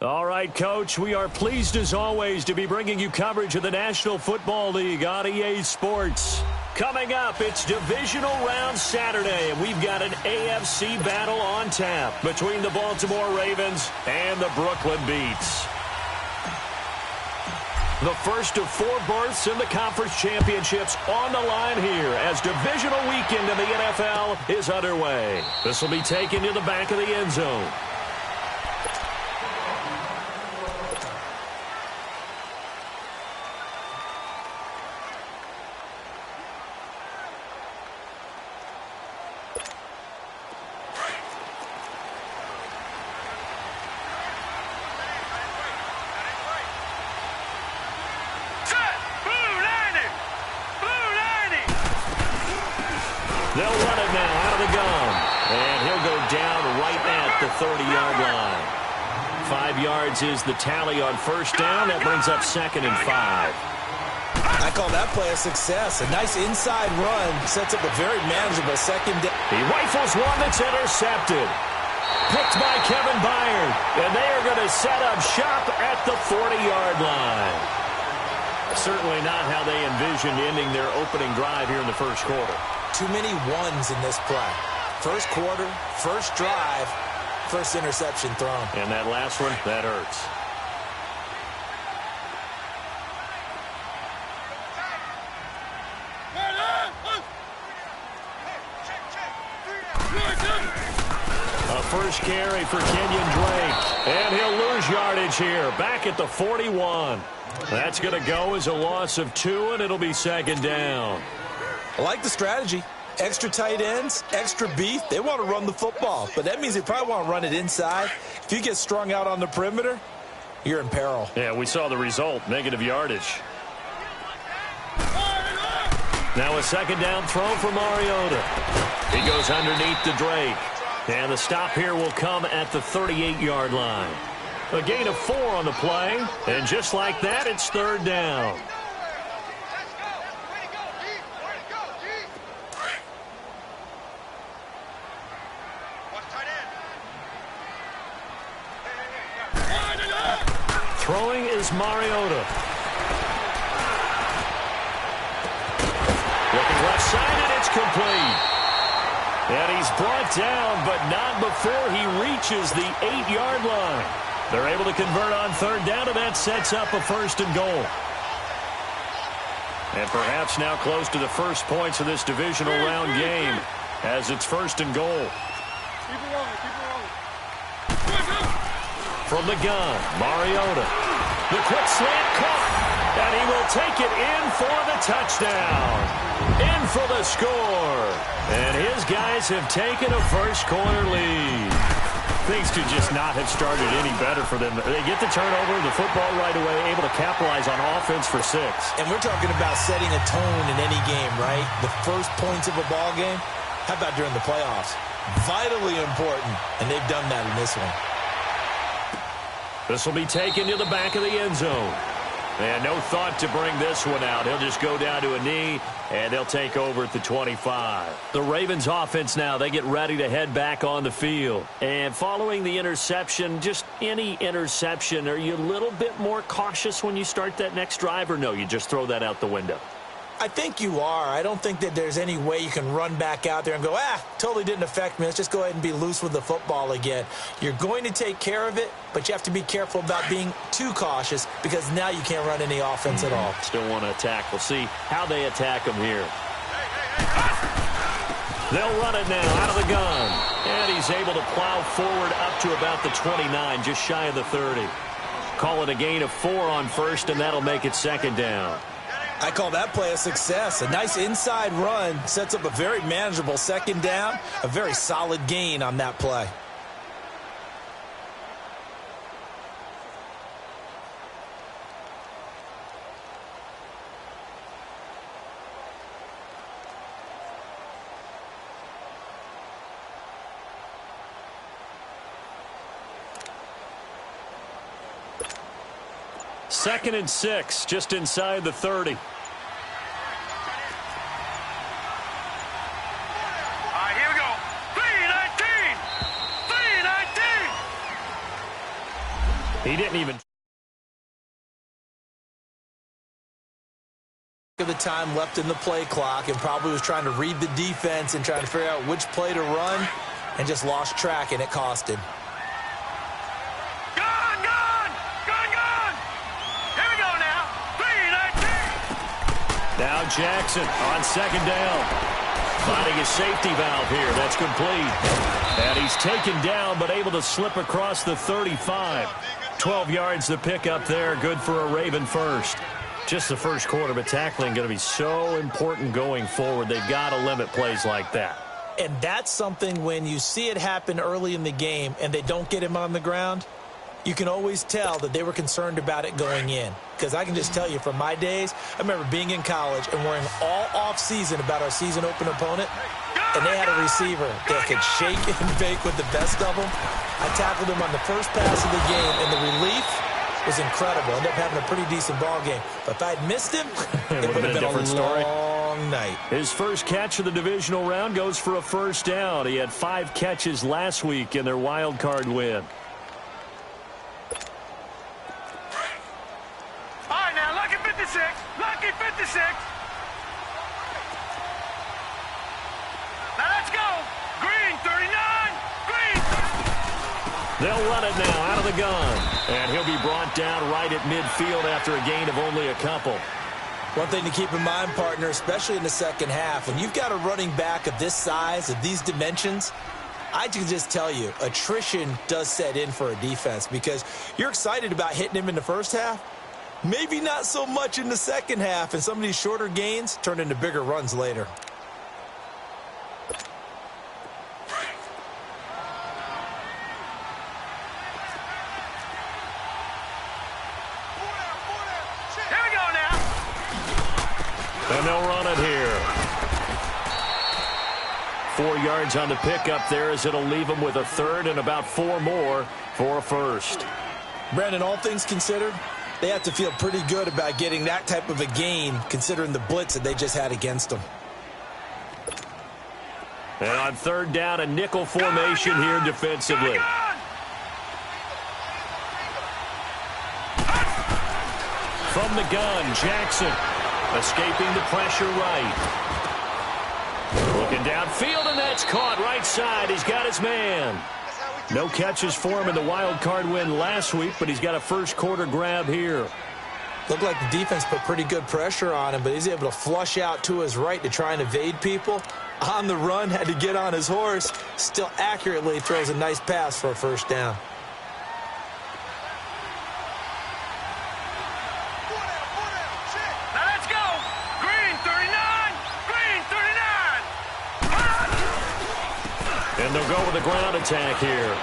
All right, Coach, we are pleased as always to be bringing you coverage of the National Football League on EA Sports. Coming up, it's Divisional Round Saturday, and we've got an AFC battle on tap between the Baltimore Ravens and the Brooklyn Beats. The first of 4 berths in the conference championships on the line here as divisional weekend in the NFL is underway. This will be taken to the back of the end zone. They'll run it now out of the gun. And he'll go down right at the 30-yard line. 5 yards is the tally on first down. That brings up 2nd and 5. I call that play a success. A nice inside run sets up a very manageable second down. He rifles one that's intercepted. Picked by Kevin Byard. And they are going to set up shop at the 40-yard line. Certainly not how they envisioned ending their opening drive here in the first quarter. Too many ones in this play. First quarter, first drive, first interception thrown. And that last one, that hurts. A first carry for Kenyon Drake. And he'll lose yardage here. Back at the 41. That's going to go as a loss of 2, and it'll be 2nd down. I like the strategy. Extra tight ends, extra beef. They want to run the football, but that means they probably want to run it inside. If you get strung out on the perimeter, you're in peril. Yeah, we saw the result, negative yardage. Now a 2nd down throw for Mariota. He goes underneath to Drake. And the stop here will come at the 38-yard line. A gain of 4 on the play, and just like that, it's 3rd down. Throwing is Mariota. Looking left side, and it's complete. And he's brought down, but not before he reaches the 8-yard line. They're able to convert on 3rd down, and that sets up a 1st and goal. And perhaps now close to the first points of this divisional round game as it's 1st and goal. From the gun, Mariota. The quick slant caught, and he will take it in for the touchdown. In for the score. And his guys have taken a first quarter lead. Things could just not have started any better for them. They get the turnover, the football right away, able to capitalize on offense for 6. And we're talking about setting a tone in any game, right? The first points of a ball game. How about during the playoffs? Vitally important, and they've done that in this one. This will be taken to the back of the end zone. And no thought to bring this one out. He'll just go down to a knee, and they'll take over at the 25. The Ravens offense now, they get ready to head back on the field. And following the interception, just any interception, are you a little bit more cautious when you start that next drive, or no, you just throw that out the window? I think you are. I don't think that there's any way you can run back out there and go, totally didn't affect me. Let's just go ahead and be loose with the football again. You're going to take care of it, but you have to be careful about being too cautious because now you can't run any offense at all. Still want to attack. We'll see how they attack them here. They'll run it now out of the gun. And he's able to plow forward up to about the 29, just shy of the 30. Call it a gain of 4 on first, and that'll make it 2nd down. I call that play a success. A nice inside run sets up a very manageable 2nd down. A very solid gain on that play. Second and 6, just inside the 30. He didn't even... of the time left in the play clock and probably was trying to read the defense and trying to figure out which play to run and just lost track, and it cost him. Gone! Here we go now. 3-19. Now Jackson on second down. Finding his safety valve here. That's complete. And he's taken down but able to slip across the 35. 12 yards to pick up there. Good for a Raven first. Just the first quarter, but tackling going to be so important going forward. They've got to limit plays like that. And that's something when you see it happen early in the game and they don't get him on the ground, you can always tell that they were concerned about it going in. Because I can just tell you from my days, I remember being in college and worrying all off-season about our season opener opponent, and they had a receiver that could shake and bake with the best of them. I tackled him on the first pass of the game, and the relief was incredible. Ended up having a pretty decent ball game. But if I'd missed him, it would have been a long night. His first catch of the divisional round goes for a first down. He had 5 catches last week in their wild card win. All right, now, lucky 56. Lucky 56. Now, let's go. Green, 39. Green, 39. They'll run it now out of the gun. And he'll be brought down right at midfield after a gain of only a couple. One thing to keep in mind, partner, especially in the second half, when you've got a running back of this size, of these dimensions, I can just tell you, attrition does set in for a defense because you're excited about hitting him in the first half. Maybe not so much in the second half, and some of these shorter gains turn into bigger runs later. Here we go now. And they'll run it here. 4 yards on the pickup there as it'll leave them with a third and about 4 more for a first. Brandon, all things considered, they have to feel pretty good about getting that type of a gain considering the blitz that they just had against them. And on third down, a nickel formation here defensively. From the gun, Jackson escaping the pressure right. Looking downfield, and that's caught right side. He's got his man. No catches for him in the wild card win last week, but he's got a first quarter grab here. Looked like the defense put pretty good pressure on him, but he's able to flush out to his right to try and evade people. On the run, had to get on his horse. Still accurately throws a nice pass for a first down. Now let's go. Green, 39. Green, 39. And they'll go with a ground attack here.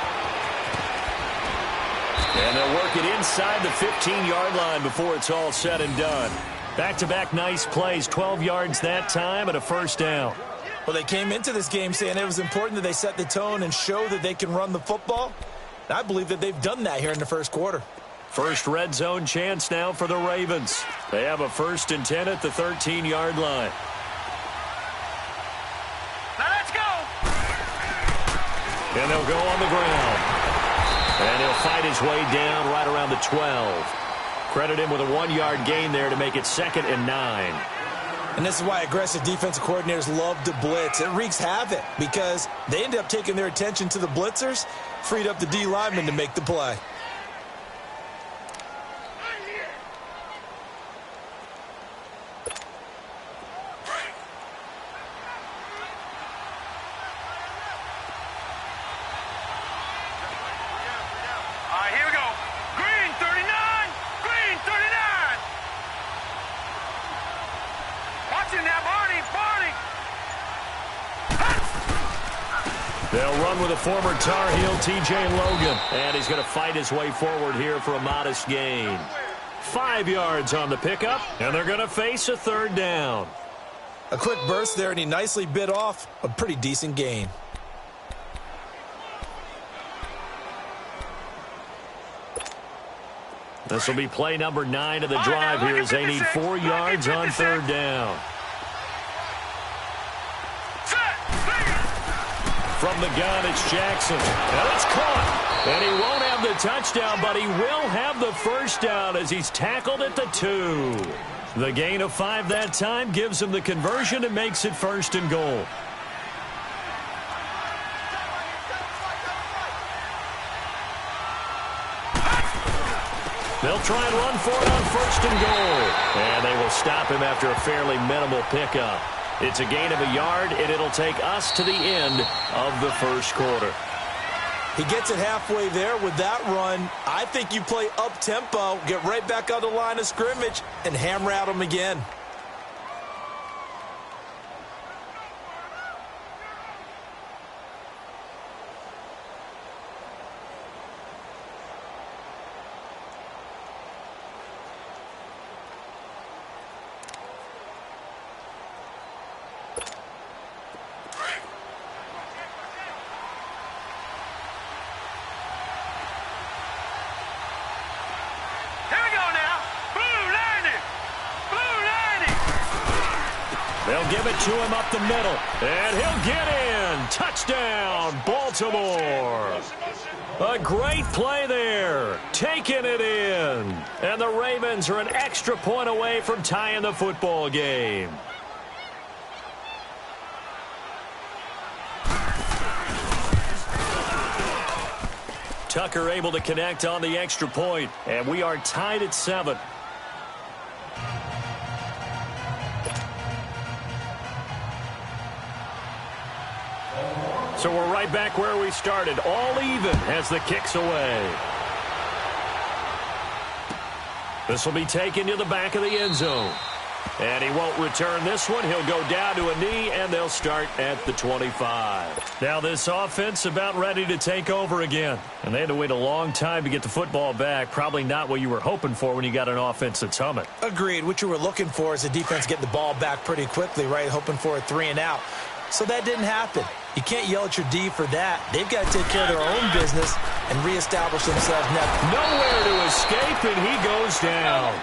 And they'll work it inside the 15-yard line before it's all said and done. Back-to-back nice plays, 12 yards that time and a first down. Well, they came into this game saying it was important that they set the tone and show that they can run the football. And I believe that they've done that here in the first quarter. First red zone chance now for the Ravens. They have a 1st and 10 at the 13-yard line. Now let's go. And they'll go on the ground. And he'll fight his way down right around the 12. Credit him with a 1-yard gain there to make it 2nd and 9. And this is why aggressive defensive coordinators love to blitz. It wreaks havoc because they end up taking their attention to the blitzers, freed up the D lineman to make the play. All right, here we go. Green, 39. Green, 39. Watch him now, Barney. Barney. They'll run with a former Tar Heel, T.J. Logan. And he's going to fight his way forward here for a modest gain. 5 yards on the pickup, and they're going to face a third down. A quick burst there, and he nicely bit off a pretty decent gain. This will be play number 9 of the drive here as they need 4 yards on third down. From the gun, it's Jackson. Now it's caught. And he won't have the touchdown, but he will have the first down as he's tackled at the 2. The gain of 5 that time gives him the conversion and makes it 1st and goal. They'll try and run for it on 1st and goal. And they will stop him after a fairly minimal pickup. It's a gain of a yard, and it'll take us to the end of the first quarter. He gets it halfway there with that run. I think you play up-tempo, get right back on the line of scrimmage, and hammer at him again. They'll give it to him up the middle, and he'll get in. Touchdown, Baltimore. A great play there, taking it in. And the Ravens are an extra point away from tying the football game. Tucker able to connect on the extra point, and we are tied at 7. So we're right back where we started, all even as the kick's away. This will be taken to the back of the end zone. And he won't return this one. He'll go down to a knee, and they'll start at the 25. Now this offense about ready to take over again. And they had to wait a long time to get the football back. Probably not what you were hoping for when you got an offense that's humming. Agreed. What you were looking for is the defense getting the ball back pretty quickly, right? Hoping for a 3 and out. So that didn't happen. You can't yell at your D for that. They've got to take care of their own business and reestablish themselves now. Nowhere to escape, and he goes down.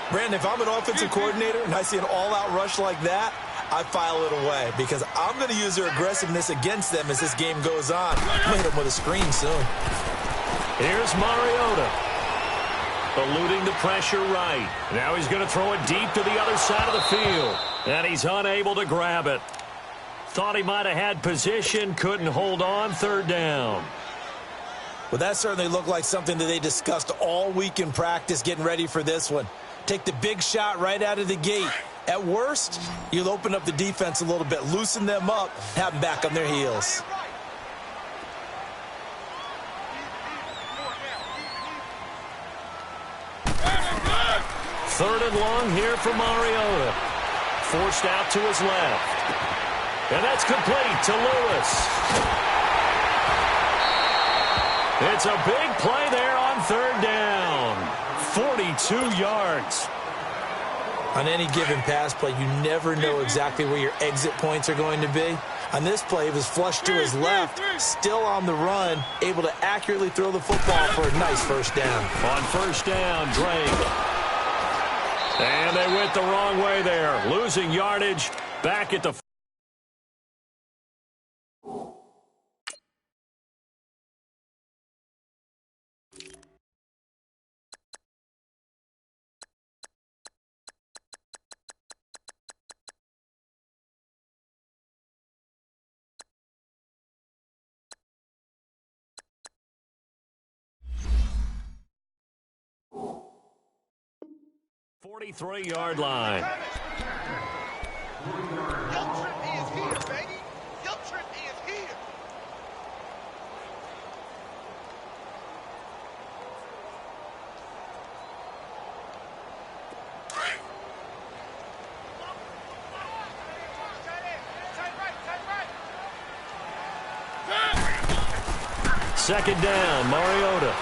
Brandon, if I'm an offensive coordinator and I see an all-out rush like that, I file it away because I'm going to use their aggressiveness against them as this game goes on. I'm going to hit them with a screen soon. Here's Mariota. Eluding the pressure right. Now he's going to throw it deep to the other side of the field. And he's unable to grab it. Thought he might have had position, couldn't hold on, 3rd down. Well, that certainly looked like something that they discussed all week in practice getting ready for this one. Take the big shot right out of the gate. At worst, you'll open up the defense a little bit, loosen them up, have them back on their heels. Third and long here for Mariota. Forced out to his left. And that's complete to Lewis. It's a big play there on 3rd down. 42 yards. On any given pass play, you never know exactly where your exit points are going to be. On this play, it was flushed to his left, still on the run, able to accurately throw the football for a nice 1st down. On 1st down, Drake. And they went the wrong way there. Losing yardage back at the 43-yard line. Second down, Mariota.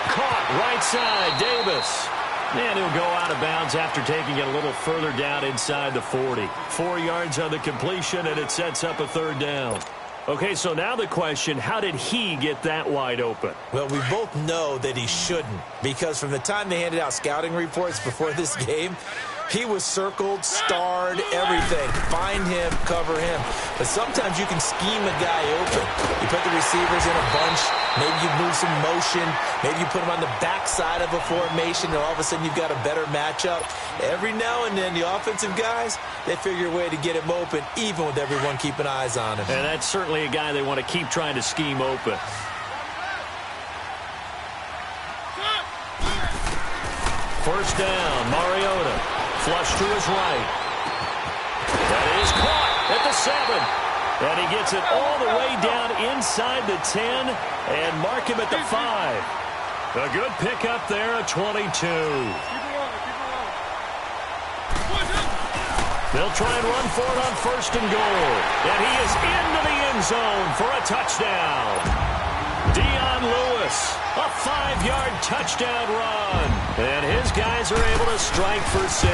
Caught right side, Davis. And he'll go out of bounds after taking it a little further down inside the 40. 4 yards on the completion, and it sets up a 3rd down. Okay, so now the question, how did he get that wide open? Well, we both know that he shouldn't, because from the time they handed out scouting reports before this game, he was circled, starred, everything. Find him, cover him. But sometimes you can scheme a guy open. You put the receivers in a bunch. Maybe you move some motion. Maybe you put him on the backside of a formation, and all of a sudden you've got a better matchup. Every now and then, the offensive guys, they figure a way to get him open, even with everyone keeping eyes on him. And that's certainly a guy they want to keep trying to scheme open. First down, Mariota. Flush to his right. That is caught at the 7. And he gets it all the way down inside the 10 and mark him at the 5. A good pickup there at 22. They'll try and run for it on first and goal. And he is into the end zone for a touchdown. Dion Lewis, a 5-yard touchdown run. And his guys are able to strike for 6.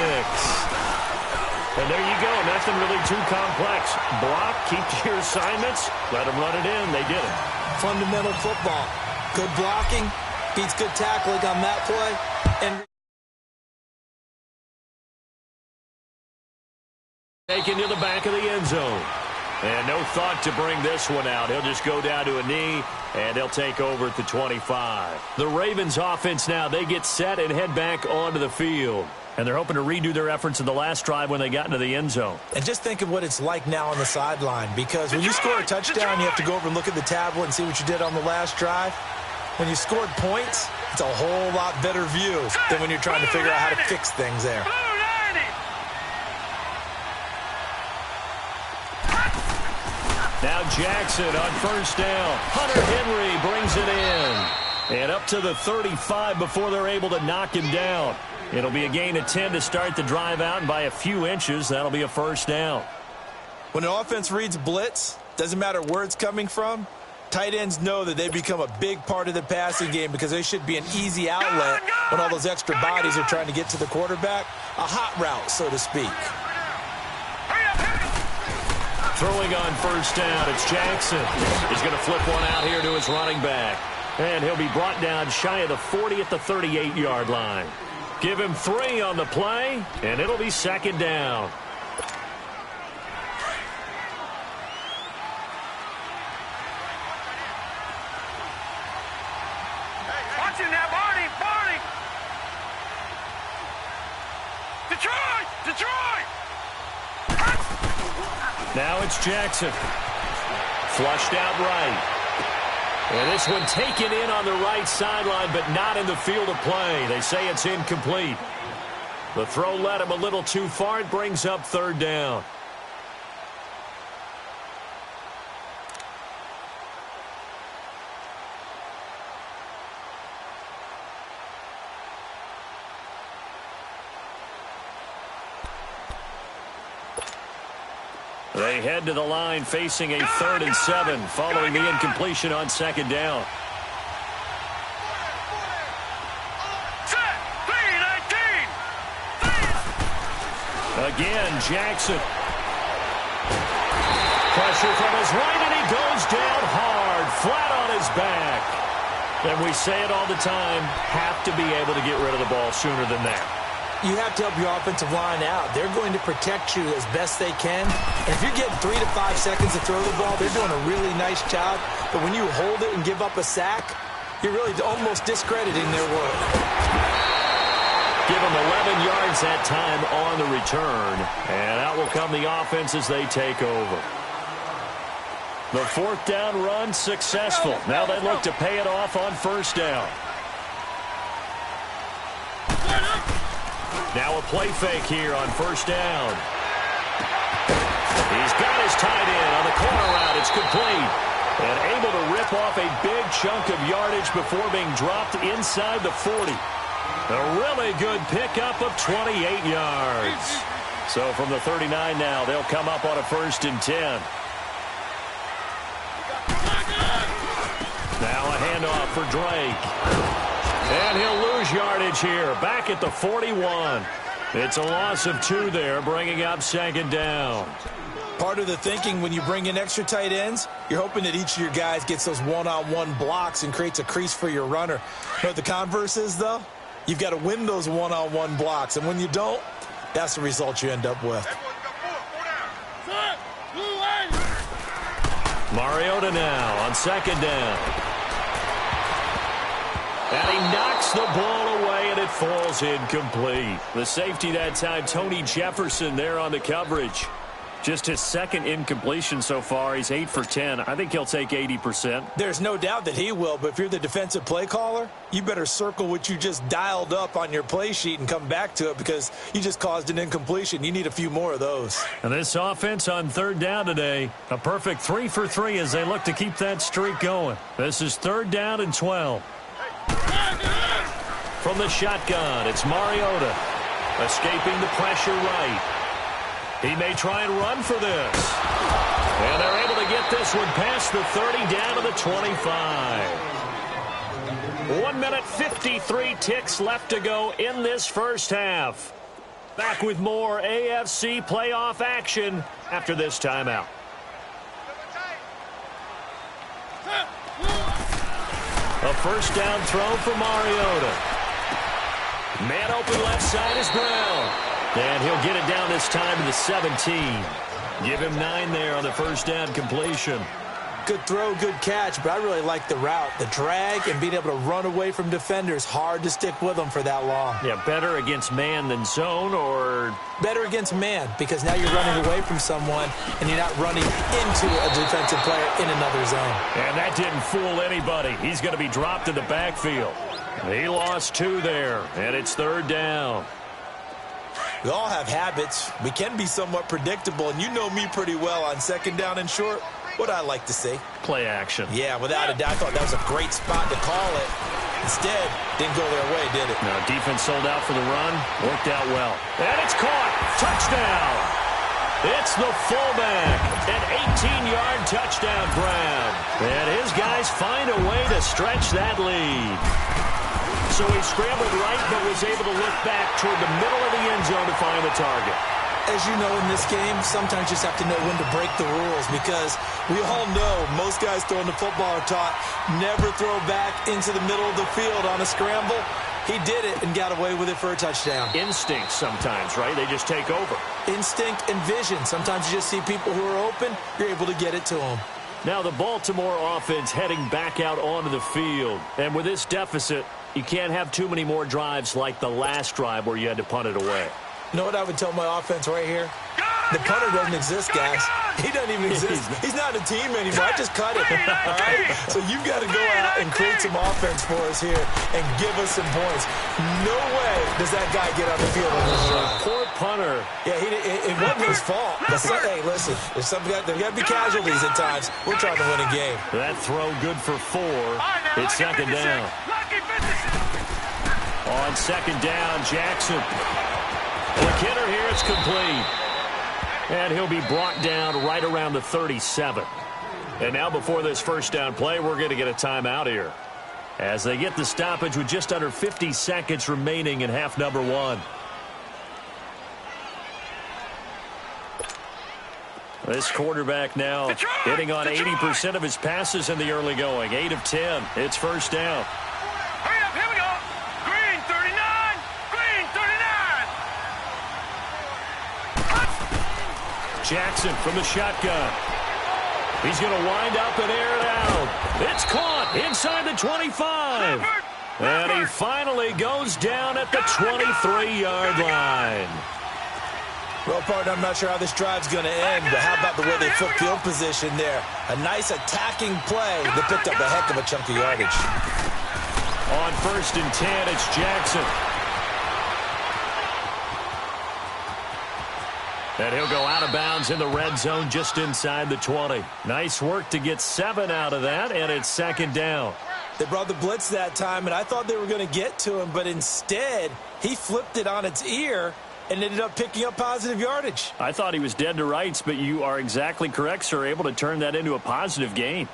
And there you go. Nothing really too complex. Block, keep to your assignments, let them run it in. They did it. Fundamental football. Good blocking, beats good tackling on that play. And taken to the back of the end zone. And no thought to bring this one out. He'll just go down to a knee, and they'll take over at the 25. The Ravens offense now, they get set and head back onto the field. And they're hoping to redo their efforts in the last drive when they got into the end zone. And just think of what it's like now on the sideline, because when you score a touchdown, you have to go over and look at the tablet and see what you did on the last drive. When you scored points, it's a whole lot better view than when you're trying to figure out how to fix things there. Now Jackson on first down. Hunter Henry brings it in. And up to the 35 before they're able to knock him down. It'll be a gain of 10 to start the drive out, and by a few inches, that'll be a first down. When an offense reads blitz, doesn't matter where it's coming from, tight ends know that they become a big part of the passing game because they should be an easy outlet when all those extra bodies are trying to get to the quarterback. A hot route, so to speak. Throwing on first down, it's Jackson. He's going to flip one out here to his running back. And he'll be brought down shy of the 40 at the 38-yard line. Give him 3 on the play, and it'll be second down. Watching that, Barney! Detroit! Now it's Jackson. Flushed out right. And this one taken in on the right sideline, but not in the field of play. They say it's incomplete. The throw led him a little too far. It brings up third down. They head to the line facing a 3rd and 7 following the incompletion on second down. Again, Jackson. Pressure from his right, and he goes down hard, flat on his back. And we say it all the time, have to be able to get rid of the ball sooner than that. You have to help your offensive line out. They're going to protect you as best they can. And if you're getting 3 to 5 seconds to throw the ball, they're doing a really nice job. But when you hold it and give up a sack, you're really almost discrediting their work. Give them 11 yards that time on the return. And out will come the offense as they take over. The 4th down run successful. Now they look to pay it off on first down. Now a play fake here on first down. He's got his tight end on the corner route. It's complete. And able to rip off a big chunk of yardage before being dropped inside the 40. A really good pickup of 28 yards. So from the 39 now, they'll come up on a 1st and 10. Now a handoff for Drake. And he'll lose yardage here, back at the 41. It's a loss of 2 there, bringing up second down. Part of the thinking when you bring in extra tight ends, you're hoping that each of your guys gets those one-on-one blocks and creates a crease for your runner. You know what the converse is, though? You've got to win those one-on-one blocks, and when you don't, that's the result you end up with. Mariota now on second down. And he knocks the ball away, and it falls incomplete. The safety that time, Tony Jefferson, there on the coverage. Just his second incompletion so far. He's 8 for 10. I think he'll take 80%. There's no doubt that he will, but if you're the defensive play caller, you better circle what you just dialed up on your play sheet and come back to it because you just caused an incompletion. You need a few more of those. And this offense on third down today, a perfect 3 for 3 as they look to keep that streak going. This is third down and 12. From the shotgun, it's Mariota. Escaping the pressure right. He may try and run for this. And they're able to get this one past the 30 down to the 25. 1 minute 53 ticks left to go in this first half. Back with more AFC playoff action after this timeout. A first down throw for Mariota. Man open left side is Brown. And he'll get it down this time to the 17. Give him 9 there on the first down completion. Good throw, good catch, but I really like the route. The drag and being able to run away from defenders, hard to stick with them for that long. Yeah, better against man than zone, or? Better against man, because now you're running away from someone and you're not running into a defensive player in another zone. And that didn't fool anybody. He's going to be dropped in the backfield. He lost 2 there, and it's third down. We all have habits. We can be somewhat predictable, and you know me pretty well on second down and short. What I like to see. Play action. Yeah, without a doubt. I thought that was a great spot to call it. Instead, didn't go their way, did it? Now, defense sold out for the run. Worked out well. And it's caught. Touchdown. It's the fullback. An 18-yard touchdown grab. And his guys find a way to stretch that lead. So he scrambled right, but was able to look back toward the middle of the end zone to find the target. As you know, in this game, sometimes you just have to know when to break the rules because we all know most guys throwing the football are taught never throw back into the middle of the field on a scramble. He did it and got away with it for a touchdown. Instinct sometimes, right? They just take over. Instinct and vision. Sometimes you just see people who are open, you're able to get it to them. Now the Baltimore offense heading back out onto the field. And with this deficit, you can't have too many more drives like the last drive where you had to punt it away. You know what I would tell my offense right here? The punter doesn't exist, guys. He doesn't even exist. He's not a team anymore. I just cut it, all right? So you've got to go out and create some offense for us here and give us some points. No way does that guy get on the field on this drive. Poor punter. Yeah, it wasn't his fault. But hey, listen, there's got to be casualties at times. We're trying to win a game. That throw good for 4. It's second down. On second down, Jackson. The kidder here, it's complete. And he'll be brought down right around the 37. And now before this first down play, we're going to get a timeout here. As they get the stoppage with just under 50 seconds remaining in half number 1. This quarterback now hitting on 80% of his passes in the early going. 8 of 10. It's first down. Hurry up, here we go. Green 39. Green 39. Jackson from the shotgun. He's going to wind up and air it out. It's caught inside the 25. And he finally goes down at the 23-yard line. Well, partner, I'm not sure how this drive's going to end, but how about the way they flipped field position there? A nice attacking play that picked up a heck of a chunk of yardage. On first and 10, it's Jackson. And he'll go out of bounds in the red zone just inside the 20. Nice work to get 7 out of that, and it's second down. They brought the blitz that time, and I thought they were going to get to him, but instead, he flipped it on its ear and ended up picking up positive yardage. I thought he was dead to rights, but you are exactly correct, sir, able to turn that into a positive gain.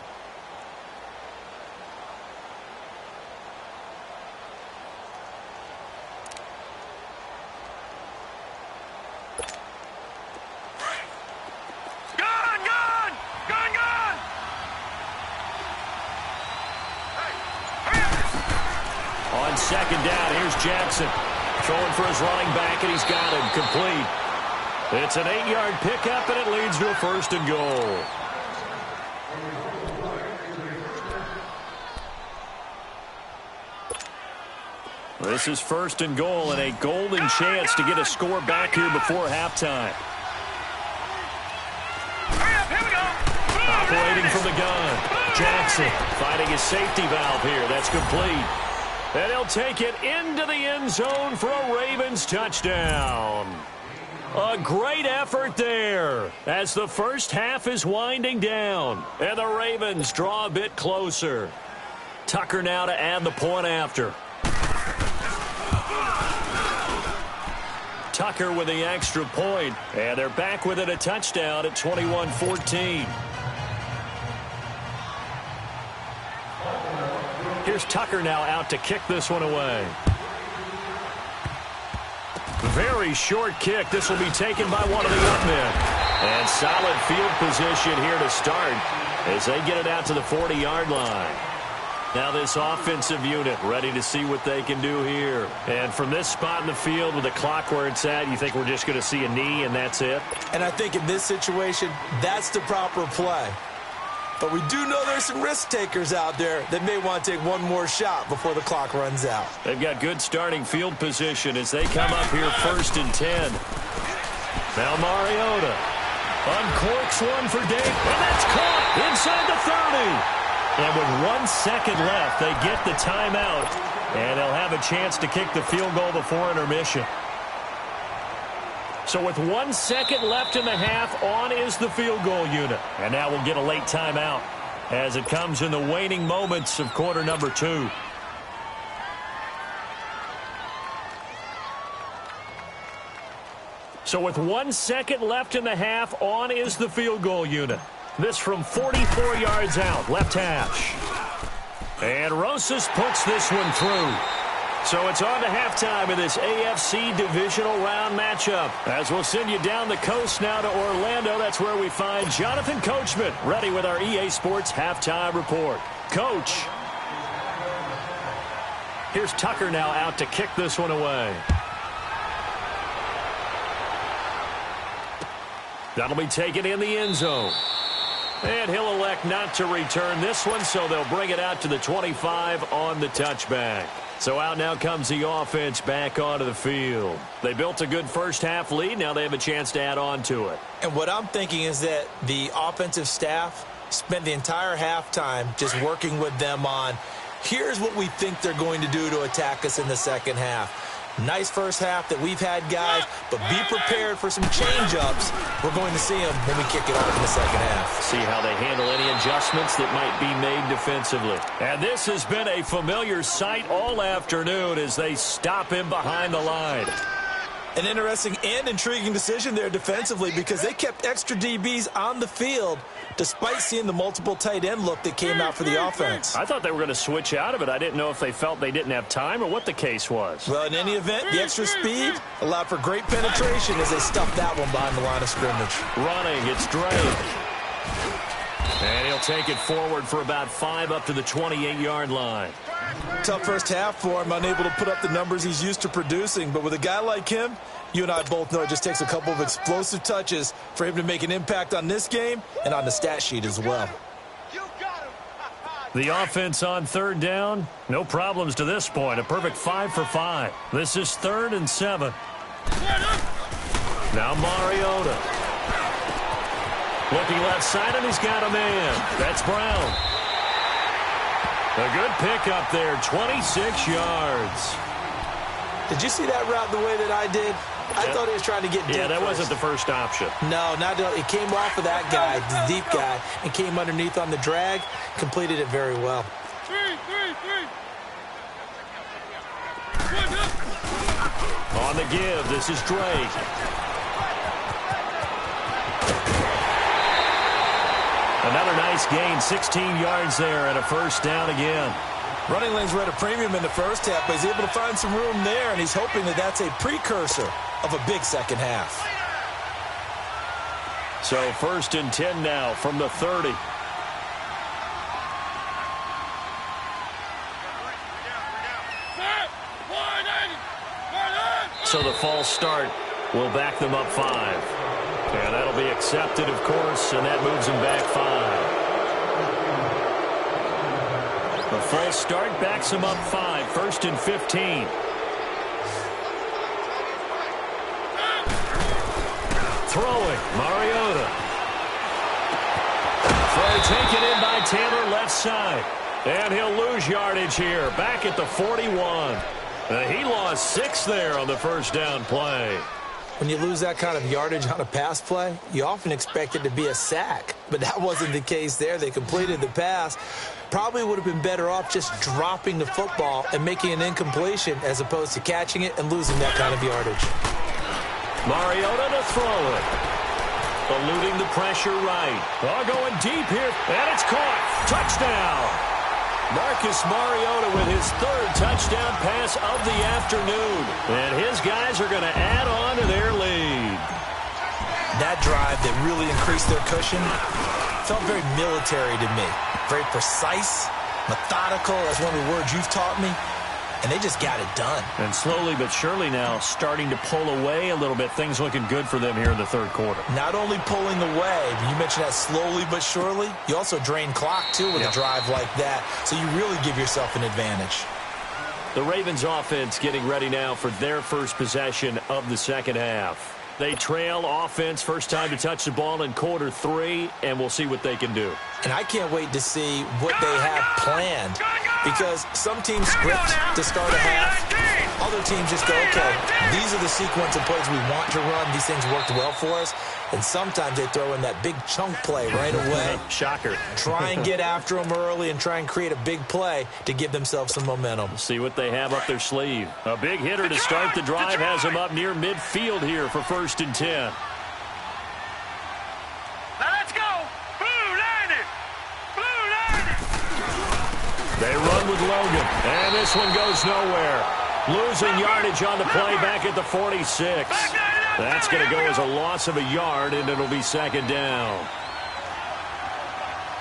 second down. Here's Jackson throwing for his running back, and he's got him complete. It's an 8-yard pickup, and it leads to a 1st and goal. This is 1st and goal, and a golden chance to get a score back here before halftime. Operating from the gun, Jackson finding his safety valve here. That's complete. And he'll take it into the end zone for a Ravens touchdown. A great effort there as the first half is winding down. And the Ravens draw a bit closer. Tucker now to add the point after. Tucker with the extra point, and they're back within a touchdown at 21-14. Here's Tucker now out to kick this one away. Very short kick. This will be taken by one of the up men. And solid field position here to start as they get it out to the 40-yard line. Now this offensive unit ready to see what they can do here. And from this spot in the field with the clock where it's at, you think we're just going to see a knee and that's it? And I think in this situation, that's the proper play. But we do know there's some risk takers out there that may want to take one more shot before the clock runs out. They've got good starting field position as they come up here 1st and 10. Now Mariota uncorks one for Dave, and that's caught inside the 30. And with 1 second left, they get the timeout, and they'll have a chance to kick the field goal before intermission. So with 1 second left in the half, on is the field goal unit. And now we'll get a late timeout as it comes in the waning moments of quarter number 2. So with 1 second left in the half, on is the field goal unit. This from 44 yards out, left hash. And Rosas puts this one through. So it's on to halftime in this AFC divisional round matchup. As we'll send you down the coast now to Orlando, that's where we find Jonathan Coachman, ready with our EA Sports halftime report. Coach. Here's Tucker now out to kick this one away. That'll be taken in the end zone. And he'll elect not to return this one, so they'll bring it out to the 25 on the touchback. So out now comes the offense back onto the field. They built a good first half lead. Now they have a chance to add on to it. And what I'm thinking is that the offensive staff spent the entire halftime just working with them on, here's what we think they're going to do to attack us in the second half. Nice first half that we've had, guys, but be prepared for some change-ups. We're going to see them when we kick it off in the second half. See how they handle any adjustments that might be made defensively. And this has been a familiar sight all afternoon as they stop him behind the line. An interesting and intriguing decision there defensively because they kept extra DBs on the field despite seeing the multiple tight end look that came out for the offense. I thought they were going to switch out of it. I didn't know if they felt they didn't have time or what the case was. Well, in any event, the extra speed allowed for great penetration as they stuffed that one behind the line of scrimmage. Running, it's Drake. And he'll take it forward for about 5 up to the 28-yard line. Tough first half for him, unable to put up the numbers he's used to producing. But with a guy like him, you and I both know it just takes a couple of explosive touches for him to make an impact on this game and on the stat sheet as well. The offense on third down, no problems to this point. A perfect 5 for 5. This is 3rd and 7. Now Mariota. Looking left side, and he's got a man. That's Brown. A good pickup there, 26 yards. Did you see that route the way that I did? I thought he was trying to get deep. Yeah, that first. wasn't the first option. No, it came off of that guy, the deep guy, and came underneath on the drag, completed it very well. On the give, this is Drake. Another nice gain, 16 yards there and a first down again. Running lanes were at a premium in the first half, but he's able to find some room there, and he's hoping that that's a precursor of a big second half. So 1st and 10 now from the 30. So the false start will back them up 5. And that'll be accepted, of course, and that moves them back 5. The false start backs them up 5, 1st and 15. Throwing, Mariota. Throw taken in by Taylor, left side. And he'll lose yardage here, back at the 41. He lost 6 there on the first down play. When you lose that kind of yardage on a pass play, you often expect it to be a sack. But that wasn't the case there. They completed the pass. Probably would have been better off just dropping the football and making an incompletion as opposed to catching it and losing that kind of yardage. Mariota to throw it. Eluding the pressure right. Oh, going deep here, and it's caught. Touchdown. Marcus Mariota with his 3rd touchdown pass of the afternoon. And his guys are going to add on to their lead. That drive that really increased their cushion felt very military to me. Very precise, methodical. That's one of the words you've taught me. And they just got it done. And slowly but surely now starting to pull away a little bit. Things looking good for them here in the 3rd quarter. Not only pulling away, but you mentioned that slowly but surely. You also drain clock, too, with a drive like that. So you really give yourself an advantage. The Ravens offense getting ready now for their first possession of the second half. They trail offense, first time to touch the ball in quarter 3, and we'll see what they can do. And I can't wait to see what they have planned, because some teams script to start a half. Other teams just go, okay, these are the sequence of plays we want to run. These things worked well for us. And sometimes they throw in that big chunk play right away. Shocker. Try and get after them early and try and create a big play to give themselves some momentum. See what they have up their sleeve. A big hitter to start the drive has them up near midfield here for 1st and 10. Now let's go. Blue Lightning. Blue Lightning. They run with Logan. And this one goes nowhere. Losing yardage on the play back at the 46. That's going to go as a loss of a yard, and it'll be 2nd down.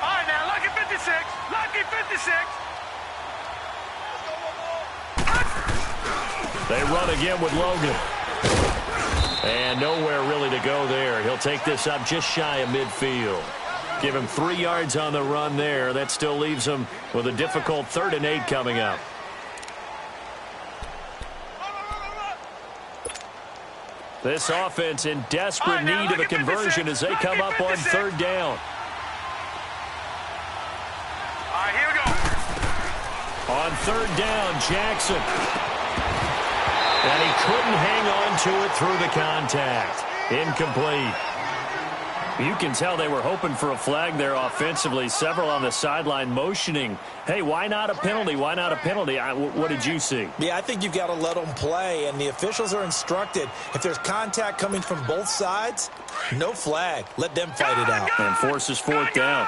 All right, now, lucky 56. Lucky 56. They run again with Logan. And nowhere really to go there. He'll take this up just shy of midfield. Give him 3 yards on the run there. That still leaves him with a difficult 3rd and 8 coming up. This offense in desperate need of a conversion as they come up on 3rd down. All right, here we go. On 3rd down, Jackson. And he couldn't hang on to it through the contact. Incomplete. You can tell they were hoping for a flag there offensively. Several on the sideline motioning, hey, why not a penalty? Why not a penalty? What did you see? Yeah, I think you've got to let them play, and the officials are instructed. If there's contact coming from both sides, no flag. Let them fight it out. And forces 4th down.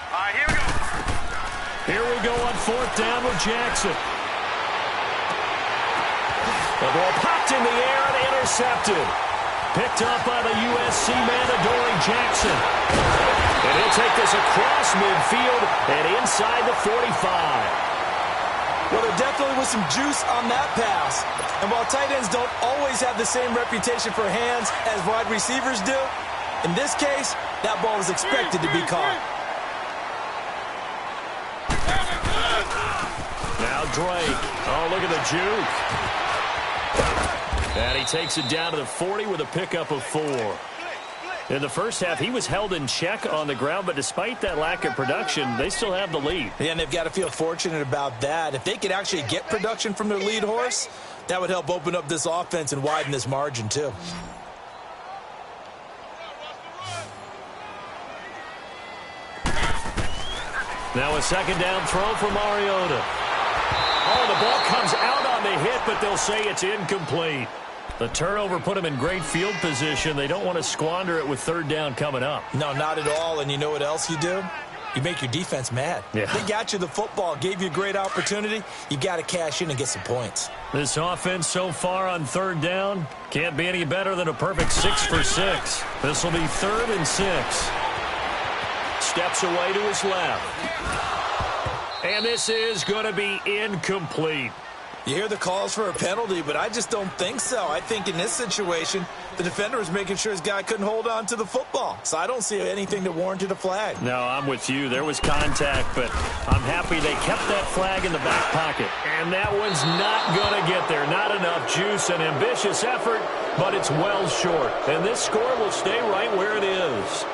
All right, here we go. Here we go on 4th down with Jackson. The ball popped in the air and intercepted. Picked up by the USC man, Adoree Jackson. And he'll take this across midfield and inside the 45. Well, there definitely was some juice on that pass. And while tight ends don't always have the same reputation for hands as wide receivers do, in this case, that ball was expected to be caught. Now Drake. Oh, look at the juke. And he takes it down to the 40 with a pickup of 4. In the first half, he was held in check on the ground, but despite that lack of production, they still have the lead. Yeah, and they've got to feel fortunate about that. If they could actually get production from their lead horse, that would help open up this offense and widen this margin, too. Now a 2nd down throw for Mariota. Oh, the ball comes out on the hit, but they'll say it's incomplete. The turnover put them in great field position. They don't want to squander it with 3rd down coming up. No, not at all. And you know what else you do? You make your defense mad. Yeah. They got you the football, gave you a great opportunity. You got to cash in and get some points. This offense so far on 3rd down can't be any better than a perfect 6 for 6. This will be 3rd and 6. Steps away to his left. And this is going to be incomplete. You hear the calls for a penalty, but I just don't think so. I think in this situation, the defender was making sure his guy couldn't hold on to the football. So I don't see anything that warranted a flag. No, I'm with you. There was contact, but I'm happy they kept that flag in the back pocket. And that one's not going to get there. Not enough juice, an ambitious effort, but it's well short. And this score will stay right where it is.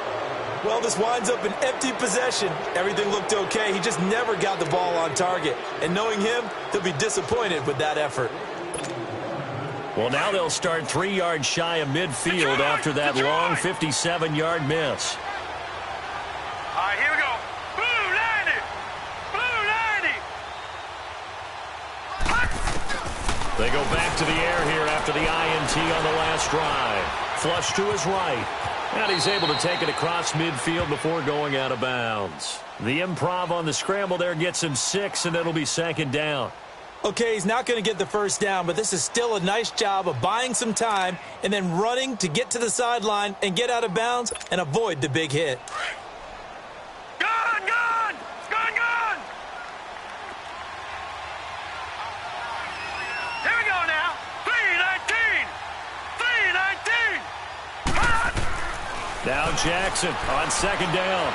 Well, this winds up an empty possession. Everything looked okay. He just never got the ball on target. And knowing him, he'll be disappointed with that effort. Well, now they'll start 3 yards shy of midfield after that long 57-yard miss. All right, here we go. Blue 90. Blue 90. They go back to the air here after the INT on the last drive. Flush to his right. And he's able to take it across midfield before going out of bounds. The improv on the scramble there gets him 6, and it'll be 2nd down. Okay, he's not going to get the first down, but this is still a nice job of buying some time and then running to get to the sideline and get out of bounds and avoid the big hit. Gun, gun! Gun, gun! Here we go now. 319. 319. Now Jackson on 2nd down.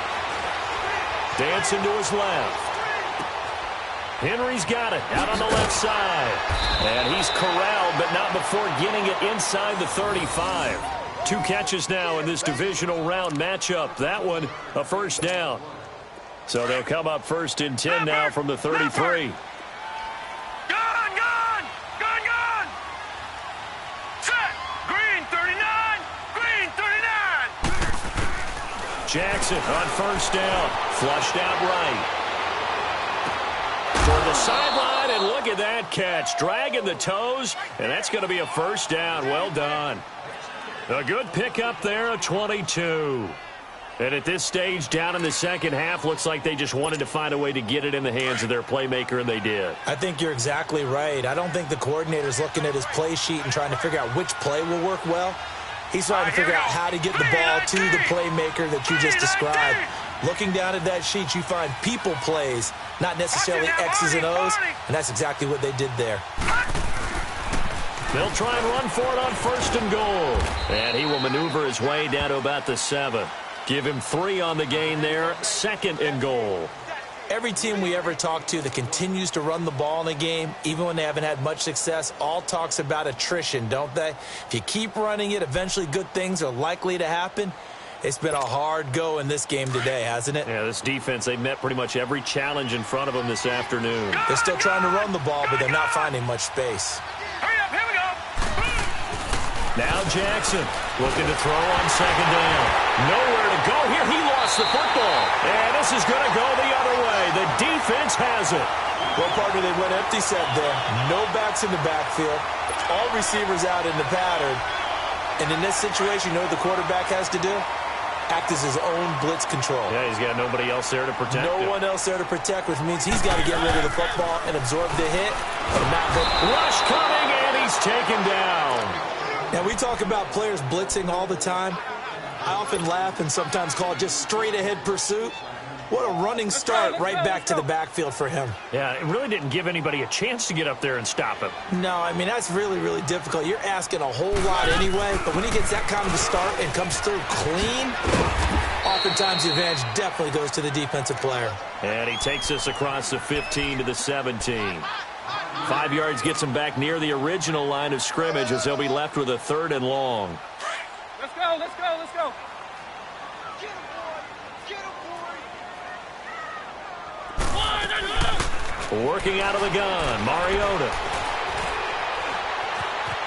Dancing to his left. Henry's got it out on the left side. And he's corralled, but not before getting it inside the 35. 2 catches now in this divisional round matchup. That one, a first down. So they'll come up 1st and 10 now from the 33. Gun, gun! Gun, gun! Set! Green 39! Green 39! Jackson on 1st down. Flushed out right. Toward the sideline, and look at that catch. Dragging the toes, and that's going to be a first down. Well done. A good pickup there, a 22. And at this stage, down in the second half, looks like they just wanted to find a way to get it in the hands of their playmaker, and they did. I think you're exactly right. I don't think the coordinator's looking at his play sheet and trying to figure out which play will work well. He's trying to figure out how to get the ball to the playmaker that you just described. Looking down at that sheet, you find people plays, not necessarily X's and O's, and that's exactly what they did there. They'll try and run for it on 1st and goal. And he will maneuver his way down to about the 7. Give him 3 on the gain there, 2nd and goal. Every team we ever talk to that continues to run the ball in a game, even when they haven't had much success, all talks about attrition, don't they? If you keep running it, eventually good things are likely to happen. It's been a hard go in this game today, hasn't it? Yeah, this defense, they met pretty much every challenge in front of them this afternoon. They're still trying to run the ball, but they're not finding much space. Hurry up, here we go. Now Jackson looking to throw on 2nd down. Nowhere to go here. He lost the football. And this is going to go the other way. The defense has it. Well, partner, they went empty set there. No backs in the backfield. All receivers out in the pattern. And in this situation, you know what the quarterback has to do? Act as his own blitz control. Yeah, he's got nobody else there to protect him. No one else there to protect, which means he's got to get rid of the football and absorb the hit. Rush coming, and he's taken down. Now, we talk about players blitzing all the time. I often laugh and sometimes call it just straight-ahead pursuit. What a running start right back to the backfield for him. Yeah, it really didn't give anybody a chance to get up there and stop him. No, I mean, that's really, really difficult. You're asking a whole lot anyway, but when he gets that kind of a start and comes through clean, oftentimes the advantage definitely goes to the defensive player. And he takes us across the 15 to the 17. 5 yards gets him back near the original line of scrimmage as they'll be left with a 3rd and long. Let's go, let's go, let's go. Working out of the gun, Mariota.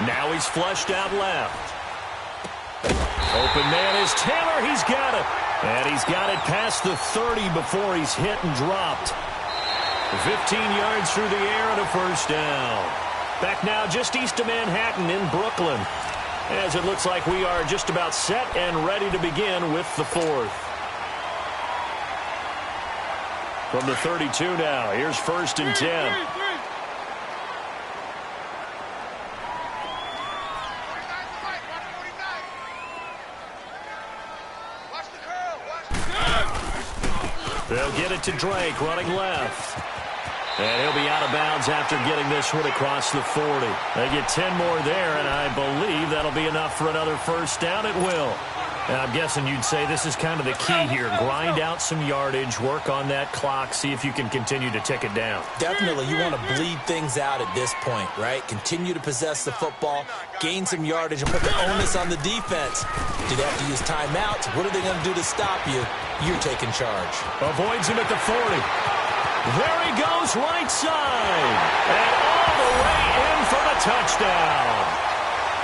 Now he's flushed out left. Open man is Taylor. He's got it. And he's got it past the 30 before he's hit and dropped. 15 yards through the air and a first down. Back now just east of Manhattan in Brooklyn. As it looks like we are just about set and ready to begin with the 4th. From the 32 now, here's 1st and 10. They'll get it to Drake, running left. And he'll be out of bounds after getting this one across the 40. They get 10 more there, and I believe that'll be enough for another first down. It will. And I'm guessing you'd say this is kind of the key here. Grind out some yardage, work on that clock, see if you can continue to tick it down. Definitely, you want to bleed things out at this point, right? Continue to possess the football, gain some yardage, and put the onus on the defense. Do they have to use timeouts? What are they going to do to stop you? You're taking charge. Avoids him at the 40. There he goes, right side. And all the way in for the touchdown.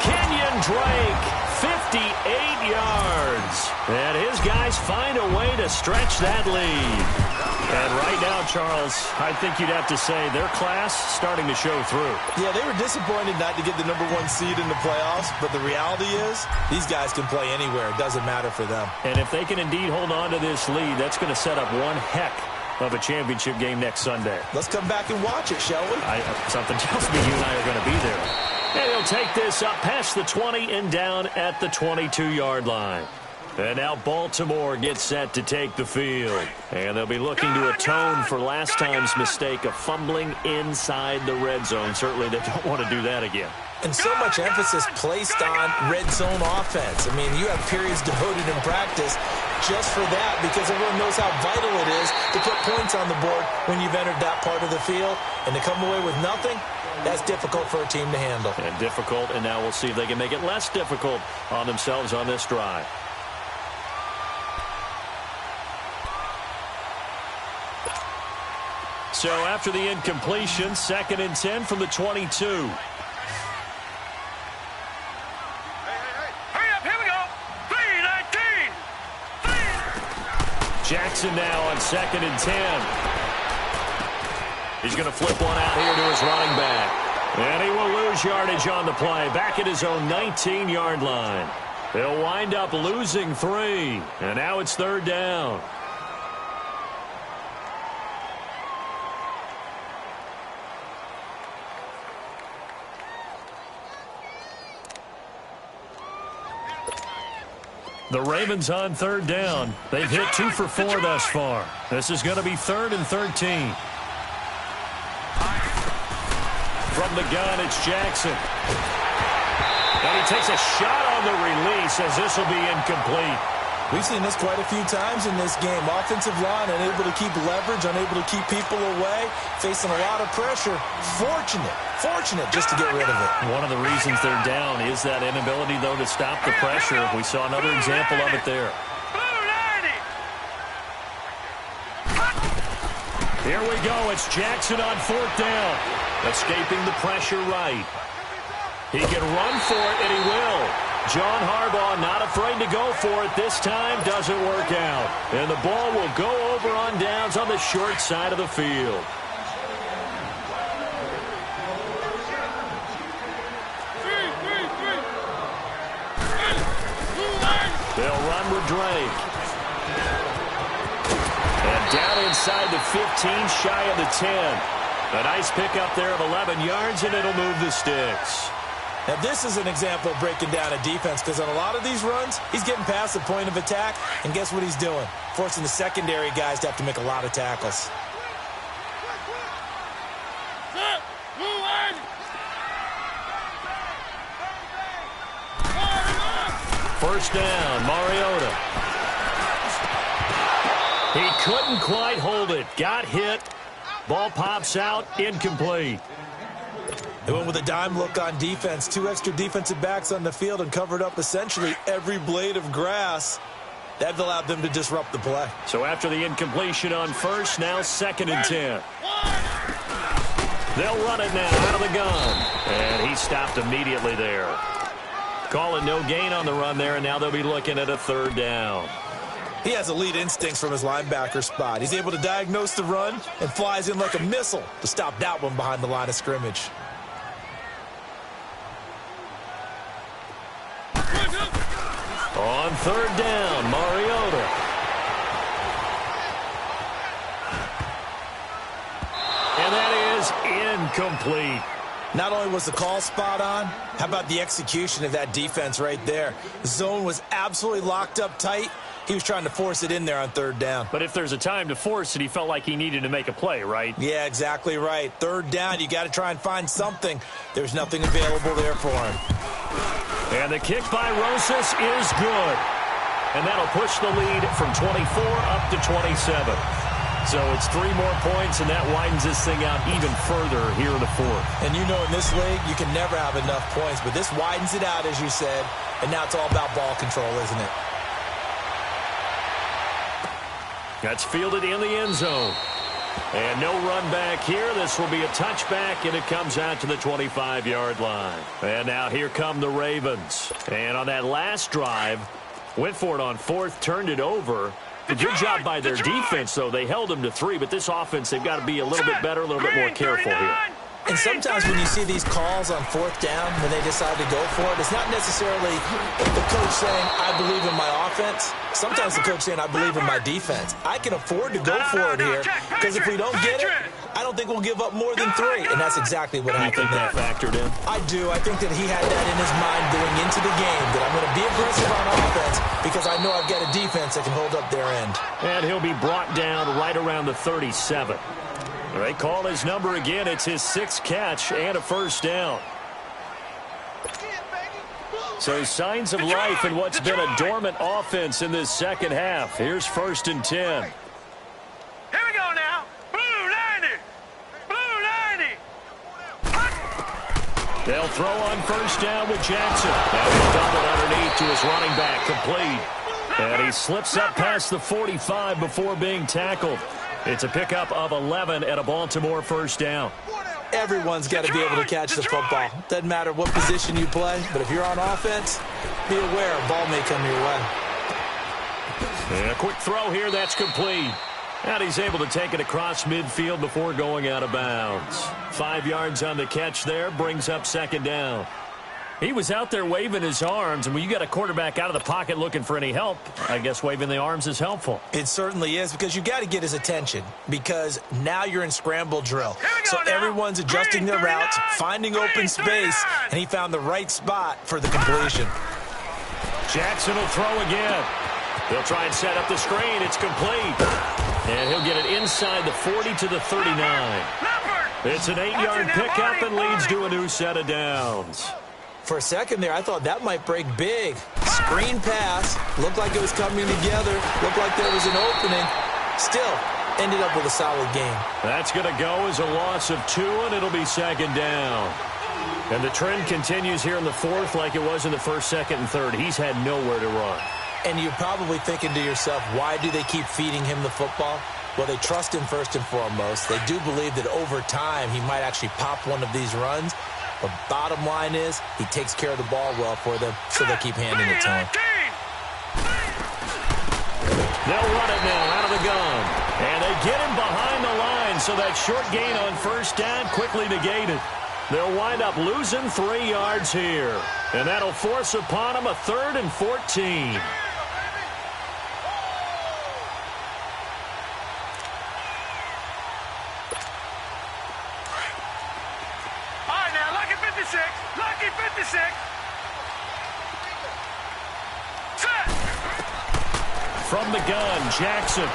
Kenyon Drake, 58 yards. And his guys find a way to stretch that lead. And right now, Charles, I think you'd have to say their class starting to show through. Yeah, they were disappointed not to get the #1 seed in the playoffs, but the reality is these guys can play anywhere. It doesn't matter for them. And if they can indeed hold on to this lead, that's going to set up one heck of a championship game next Sunday. Let's come back and watch it, shall we? Something tells me you and I are going to be there. And he'll take this up past the 20 and down at the 22-yard line. And now Baltimore gets set to take the field. And they'll be looking to atone for last time's mistake of fumbling inside the red zone. Certainly they don't want to do that again. And so much emphasis placed on red zone offense. I mean, you have periods devoted in practice just for that because everyone knows how vital it is to put points on the board when you've entered that part of the field. And to come away with nothing, that's difficult for a team to handle. And difficult, and now we'll see if they can make it less difficult on themselves on this drive. So after the incompletion, 2nd and 10 from the 22. Jackson now on 2nd and 10. He's going to flip one out here to his running back. And he will lose yardage on the play. Back at his own 19-yard line. They'll wind up losing 3. And now it's 3rd down. The Ravens on 3rd down. They've hit 2 for 4 thus far. This is going to be 3rd and 13. From the gun, it's Jackson. And he takes a shot on the release as this will be incomplete. We've seen this quite a few times in this game. Offensive line unable to keep leverage, unable to keep people away, facing a lot of pressure. Fortunate just to get rid of it. One of the reasons they're down is that inability, though, to stop the pressure. We saw another example of it there. Here we go. It's Jackson on 4th down. Escaping the pressure right. He can run for it, and he will. John Harbaugh not afraid to go for it this time. Doesn't work out. And the ball will go over on downs on the short side of the field. They'll run with Drake. And down inside the 15, shy of the 10. A nice pickup there of 11 yards, and it'll move the sticks. Now, this is an example of breaking down a defense because on a lot of these runs, he's getting past the point of attack, and guess what he's doing? Forcing the secondary guys to have to make a lot of tackles. First down, Mariota. He couldn't quite hold it. Got hit. Ball pops out, incomplete. They went with a dime look on defense. 2 extra defensive backs on the field and covered up essentially every blade of grass. That allowed them to disrupt the play. So after the incompletion on first, now 2nd and 10. They'll run it now out of the gun. And he stopped immediately there. Calling no gain on the run there, and now they'll be looking at a 3rd down. He has elite instincts from his linebacker spot. He's able to diagnose the run and flies in like a missile to stop that one behind the line of scrimmage. On 3rd down, Mariota. And that is incomplete. Not only was the call spot on, how about the execution of that defense right there? The zone was absolutely locked up tight. He was trying to force it in there on third down. But if there's a time to force it, he felt like he needed to make a play, right? Yeah, exactly right. Third down, you got to try and find something. There's nothing available there for him. And the kick by Rosas is good. And that'll push the lead from 24 up to 27. So it's 3 more points, and that widens this thing out even further here in the fourth. And you know in this league, you can never have enough points, but this widens it out, as you said, and now it's all about ball control, isn't it? That's fielded in the end zone. And no run back here. This will be a touchback, and it comes out to the 25-yard line. And now here come the Ravens. And on that last drive, went for it on fourth, turned it over. A good job by their defense, though. They held them to 3, but this offense, they've got to be a little bit better, a little bit more careful here. And sometimes when you see these calls on fourth down, when they decide to go for it, it's not necessarily the coach saying, I believe in my offense. Sometimes the coach saying, I believe in my defense. I can afford to go for it here, because if we don't get it, I don't think we'll give up more than 3. And that's exactly what happened there. You think that factored in? I do. I think that he had that in his mind going into the game, that I'm going to be aggressive on offense because I know I've got a defense that can hold up their end. And he'll be brought down right around the 37. They call his number again. It's his 6th catch and a first down. So signs of life in what's been a dormant offense in this second half. Here's 1st and 10. Here we go now. Blue 90. Blue 90. They'll throw on first down with Jackson. Now he'll dump it underneath to his running back, complete. And he slips up past the 45 before being tackled. It's a pickup of 11 at a Baltimore first down. Everyone's got to be able to catch the football. Doesn't matter what position you play, but if you're on offense, be aware a ball may come your way. And a quick throw here, that's complete. And he's able to take it across midfield before going out of bounds. 5 yards on the catch there, brings up 2nd down. He was out there waving his arms, and when you got a quarterback out of the pocket looking for any help, I guess waving the arms is helpful. It certainly is, because you got to get his attention, because now you're in scramble drill. So everyone's adjusting their routes, finding open space, and he found the right spot for the completion. Jackson will throw again. They'll try and set up the screen. It's complete. And he'll get it inside the 40 to the 39. It's an 8-yard pickup and leads to a new set of downs. For a second there, I thought that might break big. Screen pass. Looked like it was coming together. Looked like there was an opening. Still, ended up with a solid game. That's going to go as a loss of 2, and it'll be 2nd down. And the trend continues here in the 4th like it was in the 1st, 2nd, and 3rd. He's had nowhere to run. And you're probably thinking to yourself, why do they keep feeding him the football? Well, they trust him first and foremost. They do believe that over time he might actually pop one of these runs. But bottom line is, he takes care of the ball well for them, so they keep handing it to him. They'll run it now out of the gun. And they get him behind the line, so that short gain on first down quickly negated. They'll wind up losing 3 yards here. And that'll force upon him a 3rd and 14. Lucky 56. Set. From the gun, Jackson.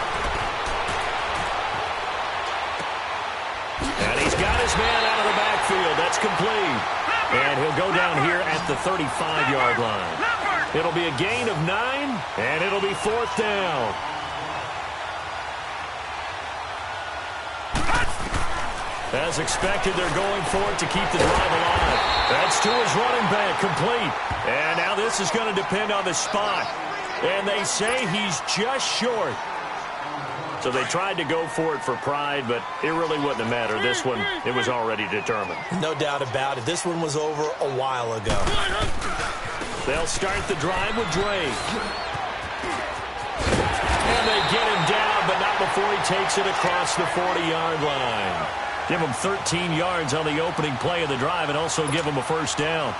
And he's got his man out of the backfield. That's complete. And he'll go down here at the 35-yard line. It'll be a gain of 9, and it'll be 4th down. As expected, they're going for it to keep the drive alive. That's to his running back, complete. And now this is going to depend on the spot. And they say he's just short. So they tried to go for it for pride, but it really wouldn't have mattered. This one, it was already determined. No doubt about it. This one was over a while ago. They'll start the drive with Drake. And they get him down, but not before he takes it across the 40-yard line. Give him 13 yards on the opening play of the drive and also give him a first down.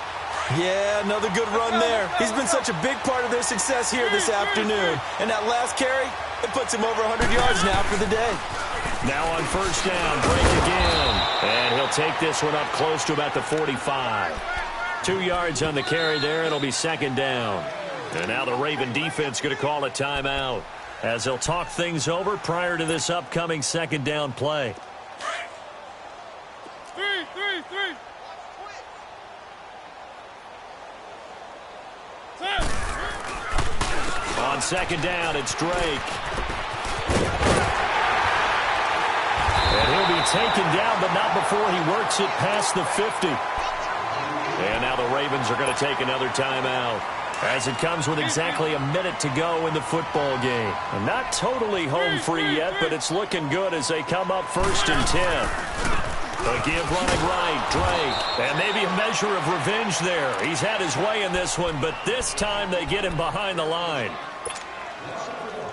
Yeah, another good run there. He's been such a big part of their success here this afternoon. And that last carry, it puts him over 100 yards now for the day. Now on first down, Drake again. And he'll take this one up close to about the 45. 2 yards on the carry there. It'll be second down. And now the Raven defense going to call a timeout as they'll talk things over prior to this upcoming second down play. Three. On second down, it's Drake. And he'll be taken down, but not before he works it past the 50. And now the Ravens are going to take another timeout as it comes with exactly a minute to go in the football game. And not totally home free yet, but it's looking good as they come up 1st and 10. The give running right, Drake. And maybe a measure of revenge there. He's had his way in this one, but this time they get him behind the line.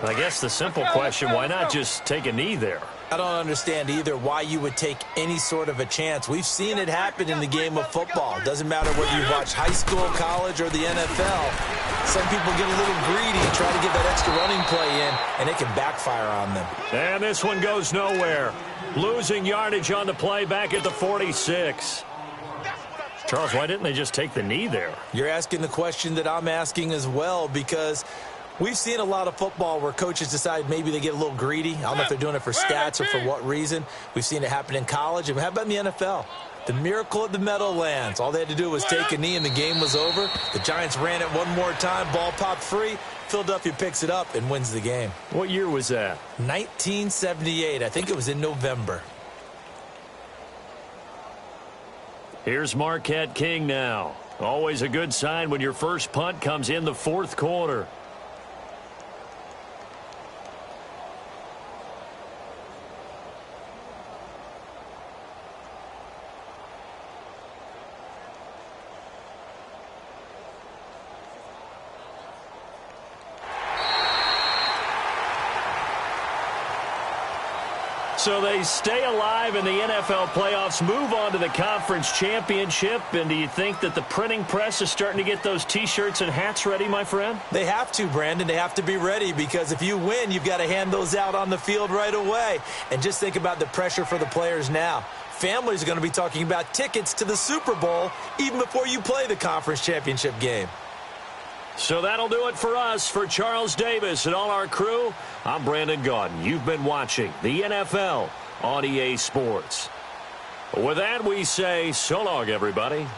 I guess the simple question, why not just take a knee there? I don't understand either why you would take any sort of a chance. We've seen it happen in the game of football. Doesn't matter whether you watch high school, college, or the NFL. Some people get a little greedy, try to get that extra running play in, and it can backfire on them. And this one goes nowhere. Losing yardage on the play back at the 46. Charles, why didn't they just take the knee there? You're asking the question that I'm asking as well, because we've seen a lot of football where coaches decide maybe they get a little greedy. I don't know if they're doing it for stats or for what reason. We've seen it happen in college. And how about in the NFL? The miracle at the Meadowlands. All they had to do was take a knee and the game was over. The Giants ran it one more time. Ball popped free. Philadelphia picks it up and wins the game. What year was that? 1978. I think it was in November. Here's Marquette King now. Always a good sign when your first punt comes in the fourth quarter. So they stay alive in the NFL playoffs, move on to the conference championship. And do you think that the printing press is starting to get those T-shirts and hats ready, my friend? They have to, Brandon. They have to be ready because if you win, you've got to hand those out on the field right away. And just think about the pressure for the players now. Families are going to be talking about tickets to the Super Bowl even before you play the conference championship game. So that'll do it for us. For Charles Davis and all our crew, I'm Brandon Gaudin. You've been watching the NFL on EA Sports. With that, we say so long, everybody.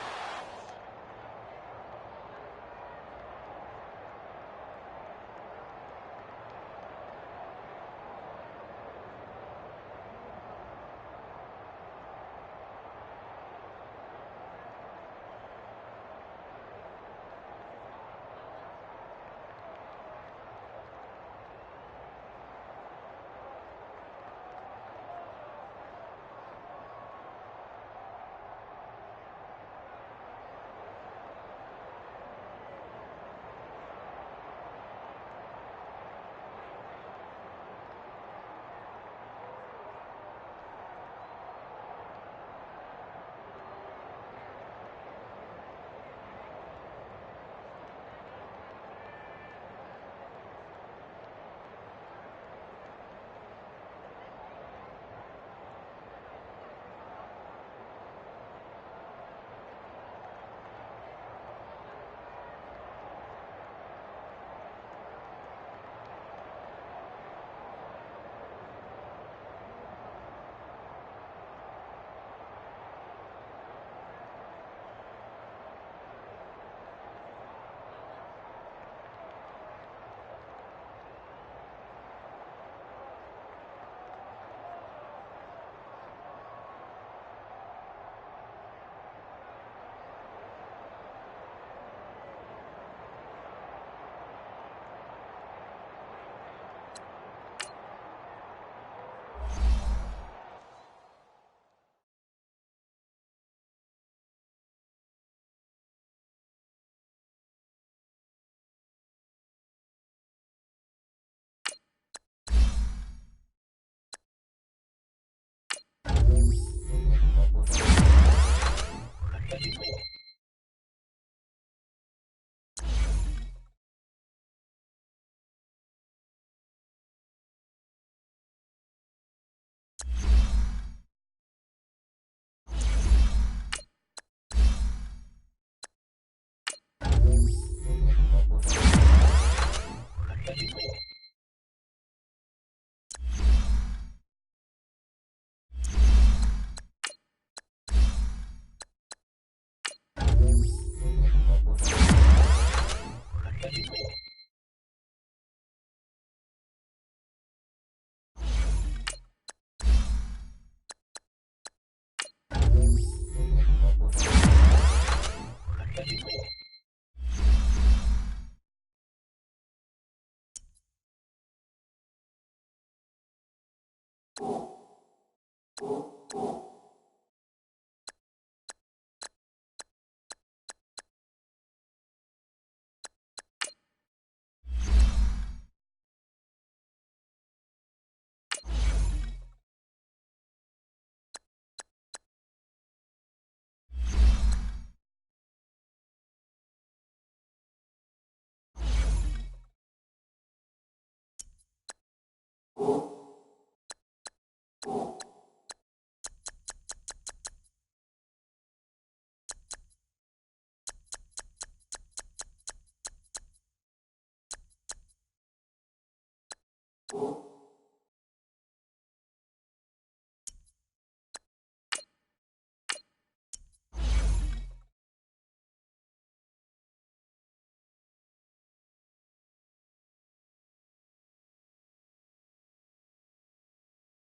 you